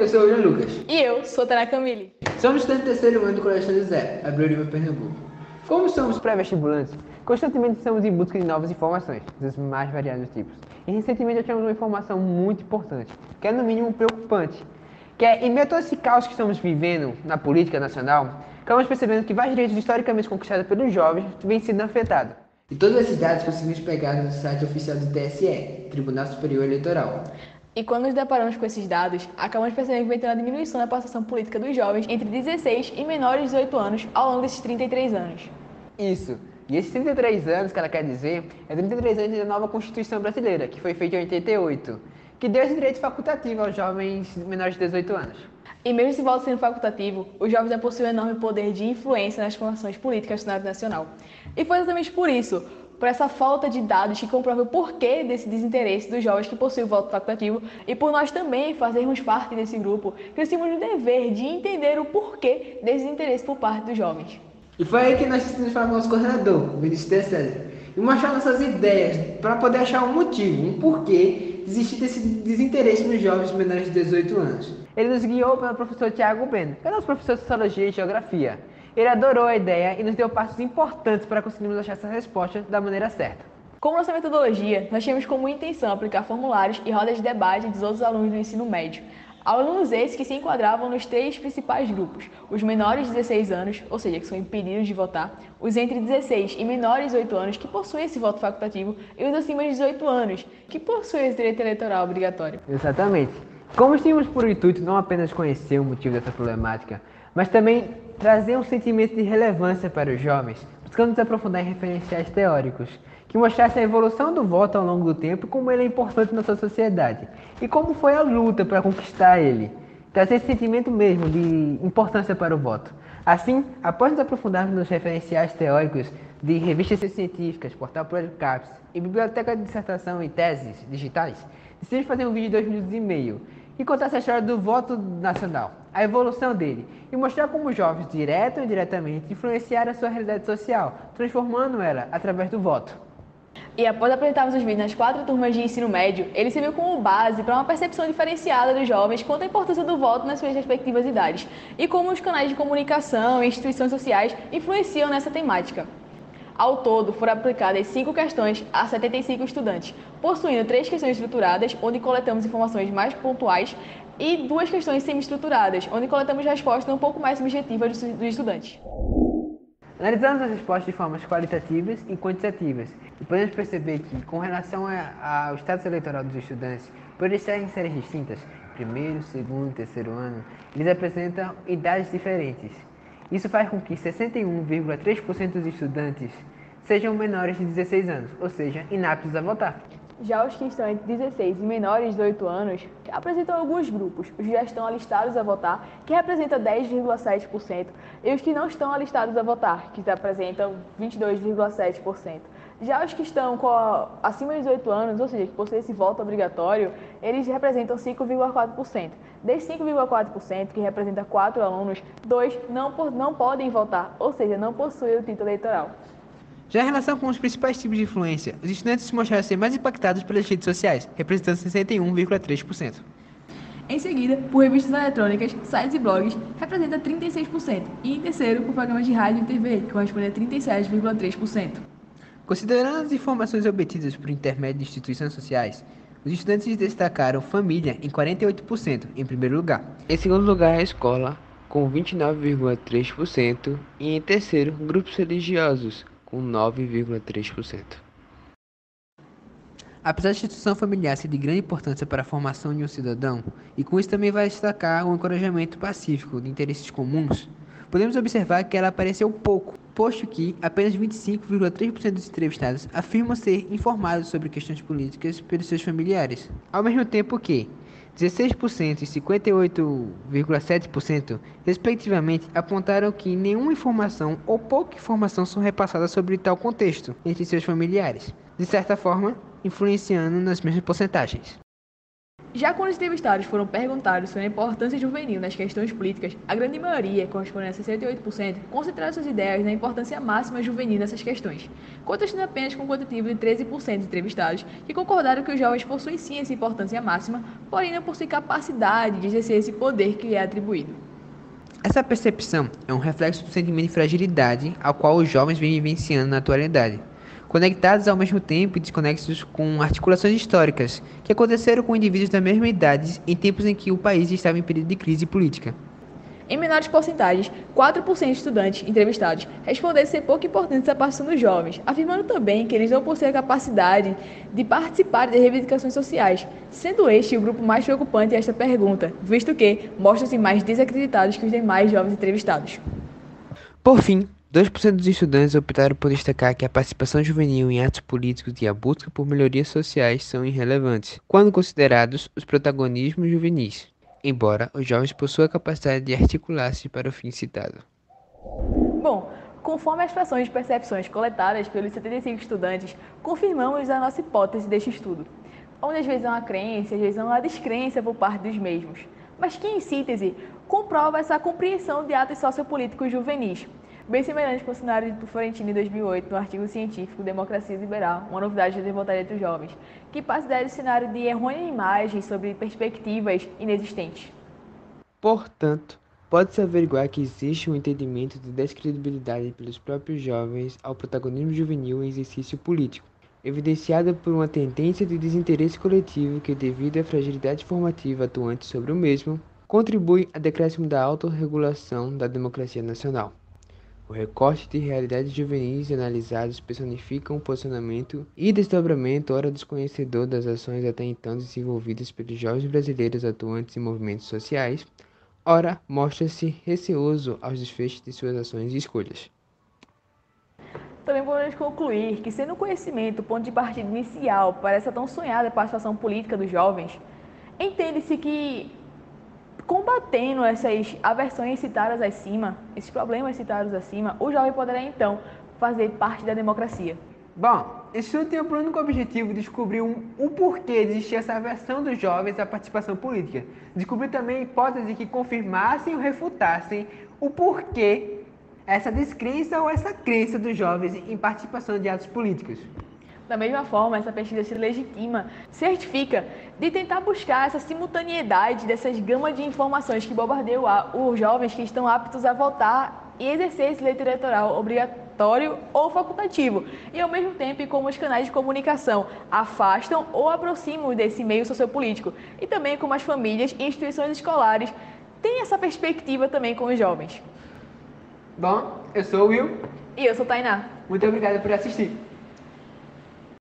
sou o William Lucas. E eu sou a Tana Camille. Somos estudantes do terceiro ano do Colégio São José, Abreu Lima, Pernambuco. Como somos pré-vestibulantes, constantemente estamos em busca de novas informações, dos mais variados tipos. E recentemente achamos uma informação muito importante, que é no mínimo preocupante, que é, em meio a todo esse caos que estamos vivendo na política nacional, acabamos percebendo que vários direitos historicamente conquistados pelos jovens vêm sendo afetados. E todos esses dados conseguimos pegar no site oficial do TSE, Tribunal Superior Eleitoral. E quando nos deparamos com esses dados, acabamos percebendo que vem tendo uma diminuição da participação política dos jovens entre 16 e menores de 18 anos ao longo desses 33 anos. Isso. E esses 33 anos que ela quer dizer é 33 anos da nova Constituição Brasileira, que foi feita em 88, que deu esse direito facultativo aos jovens menores de 18 anos. E mesmo esse voto sendo facultativo, os jovens já possuem um enorme poder de influência nas formações políticas do cenário nacional. E foi exatamente por isso, por essa falta de dados que comprova o porquê desse desinteresse dos jovens que possuem o voto facultativo e por nós também fazermos parte desse grupo, que nós temos o dever de entender o porquê desse desinteresse por parte dos jovens. E foi aí que nós decidimos falar com o nosso coordenador, Vinícius de César, e mostrar nossas ideias para poder achar um motivo, um porquê de existir desse desinteresse nos jovens menores de 18 anos. Ele nos guiou pelo professor Tiago Beno, que é nosso professor de Sociologia e Geografia. Ele adorou a ideia e nos deu passos importantes para conseguirmos achar essa resposta da maneira certa. Como nossa metodologia, nós tínhamos como intenção aplicar formulários e rodas de debate dos outros alunos do ensino médio. Alunos esses que se enquadravam nos três principais grupos: os menores de 16 anos, ou seja, que são impedidos de votar, os entre 16 e menores de 18 anos, que possuem esse voto facultativo, e os acima de 18 anos, que possuem esse direito eleitoral obrigatório. Exatamente. Como tínhamos por intuito não apenas conhecer o motivo dessa problemática, mas também trazer um sentimento de relevância para os jovens, buscando nos aprofundar em referenciais teóricos, que mostrassem a evolução do voto ao longo do tempo e como ele é importante na nossa sociedade, e como foi a luta para conquistar ele, trazer esse sentimento mesmo de importância para o voto. Assim, após nos aprofundarmos nos referenciais teóricos de revistas científicas, portal Procaps e biblioteca de dissertação e teses digitais, decidimos fazer um vídeo de 2 minutos e meio e contar essa história do voto nacional, a evolução dele, e mostrar como os jovens, direto ou indiretamente, influenciaram a sua realidade social, transformando ela através do voto. E após apresentarmos os vídeos nas 4 turmas de ensino médio, ele serviu como base para uma percepção diferenciada dos jovens quanto à importância do voto nas suas respectivas idades, e como os canais de comunicação e instituições sociais influenciam nessa temática. Ao todo, foram aplicadas 5 questões a 75 estudantes, possuindo 3 questões estruturadas, onde coletamos informações mais pontuais, e 2 questões semi-estruturadas, onde coletamos respostas um pouco mais subjetivas dos estudantes. Analisamos as respostas de formas qualitativas e quantitativas, e podemos perceber que, com relação ao status eleitoral dos estudantes, por eles estarem em séries distintas, primeiro, segundo e terceiro ano, eles apresentam idades diferentes. Isso faz com que 61,3% dos estudantes sejam menores de 16 anos, ou seja, inaptos a votar. Já os que estão entre 16 e menores de 18 anos apresentam alguns grupos, os que já estão alistados a votar, que representa 10,7%, e os que não estão alistados a votar, que apresentam 22,7%. Já os que estão acima de 18 anos, ou seja, que possuem esse voto obrigatório, eles representam 5,4%. Desses 5,4%, que representa 4 alunos, 2 não podem votar, ou seja, não possuem o título eleitoral. Já em relação com os principais tipos de influência, os estudantes se mostraram ser mais impactados pelas redes sociais, representando 61,3%. Em seguida, por revistas eletrônicas, sites e blogs, representa 36%. E em terceiro, por programas de rádio e TV, que corresponde a 37,3%. Considerando as informações obtidas por intermédio de instituições sociais, os estudantes destacaram família em 48%, em primeiro lugar. Em segundo lugar, a escola, com 29,3%. E em terceiro, grupos religiosos, com 9,3%. Apesar da instituição familiar ser de grande importância para a formação de um cidadão, e com isso também vai destacar o encorajamento pacífico de interesses comuns, podemos observar que ela apareceu pouco, posto que apenas 25,3% dos entrevistados afirmam ser informados sobre questões políticas pelos seus familiares, ao mesmo tempo que 16% e 58,7%, respectivamente, apontaram que nenhuma informação ou pouca informação são repassadas sobre tal contexto entre seus familiares, de certa forma, influenciando nas mesmas porcentagens. Já quando os entrevistados foram perguntados sobre a importância juvenil nas questões políticas, a grande maioria, correspondendo a 68%, concentraram suas ideias na importância máxima juvenil nessas questões, contrastando apenas com um quantitativo de 13% de entrevistados que concordaram que os jovens possuem sim essa importância máxima, porém não possuem capacidade de exercer esse poder que lhe é atribuído. Essa percepção é um reflexo do sentimento de fragilidade ao qual os jovens vêm vivenciando na atualidade, conectados ao mesmo tempo e desconexos com articulações históricas que aconteceram com indivíduos da mesma idade em tempos em que o país estava em período de crise política. Em menores porcentagens, 4% de estudantes entrevistados responderam ser pouco importantes a participação dos jovens, afirmando também que eles não possuem a capacidade de participar das reivindicações sociais, sendo este o grupo mais preocupante esta pergunta, visto que mostram-se mais desacreditados que os demais jovens entrevistados. Por fim, 2% dos estudantes optaram por destacar que a participação juvenil em atos políticos e a busca por melhorias sociais são irrelevantes, quando considerados os protagonismos juvenis, embora os jovens possuam a capacidade de articular-se para o fim citado. Bom, conforme as frações de percepções coletadas pelos 75 estudantes, confirmamos a nossa hipótese deste estudo, onde às vezes há uma crença, às vezes há uma descrença por parte dos mesmos, mas que, em síntese, comprova essa compreensão de atos sociopolíticos juvenis, bem semelhante com o cenário do Florentino em 2008, no artigo científico Democracia Liberal, uma novidade de desmontaria entre os jovens, que passa do cenário de errônea imagem sobre perspectivas inexistentes. Portanto, pode-se averiguar que existe um entendimento de descredibilidade pelos próprios jovens ao protagonismo juvenil em exercício político, evidenciada por uma tendência de desinteresse coletivo que, devido à fragilidade formativa atuante sobre o mesmo, contribui ao decréscimo da autorregulação da democracia nacional. O recorte de realidades juvenis analisados personificam o posicionamento e desdobramento ora desconhecedor das ações até então desenvolvidas pelos jovens brasileiros atuantes em movimentos sociais, ora mostra-se receoso aos desfechos de suas ações e escolhas. Também podemos concluir que, sendo o conhecimento o ponto de partida inicial para essa tão sonhada participação política dos jovens, entende-se que, combatendo essas aversões citadas acima, esses problemas citados acima, o jovem poderá então fazer parte da democracia. Bom, esse estudo tem por único objetivo descobrir o porquê de existir essa aversão dos jovens à participação política. Descobrir também hipóteses que confirmassem ou refutassem o porquê essa descrença ou essa crença dos jovens em participação de atos políticos. Da mesma forma, essa pesquisa se legitima, certifica de tentar buscar essa simultaneidade dessas gamas de informações que bombardeiam os jovens que estão aptos a votar e exercer esse direito eleitoral obrigatório ou facultativo, e ao mesmo tempo como os canais de comunicação afastam ou aproximam desse meio sociopolítico, e também como as famílias e instituições escolares têm essa perspectiva também com os jovens. Bom, eu sou o Will. E eu sou Tainá. Muito obrigado por assistir.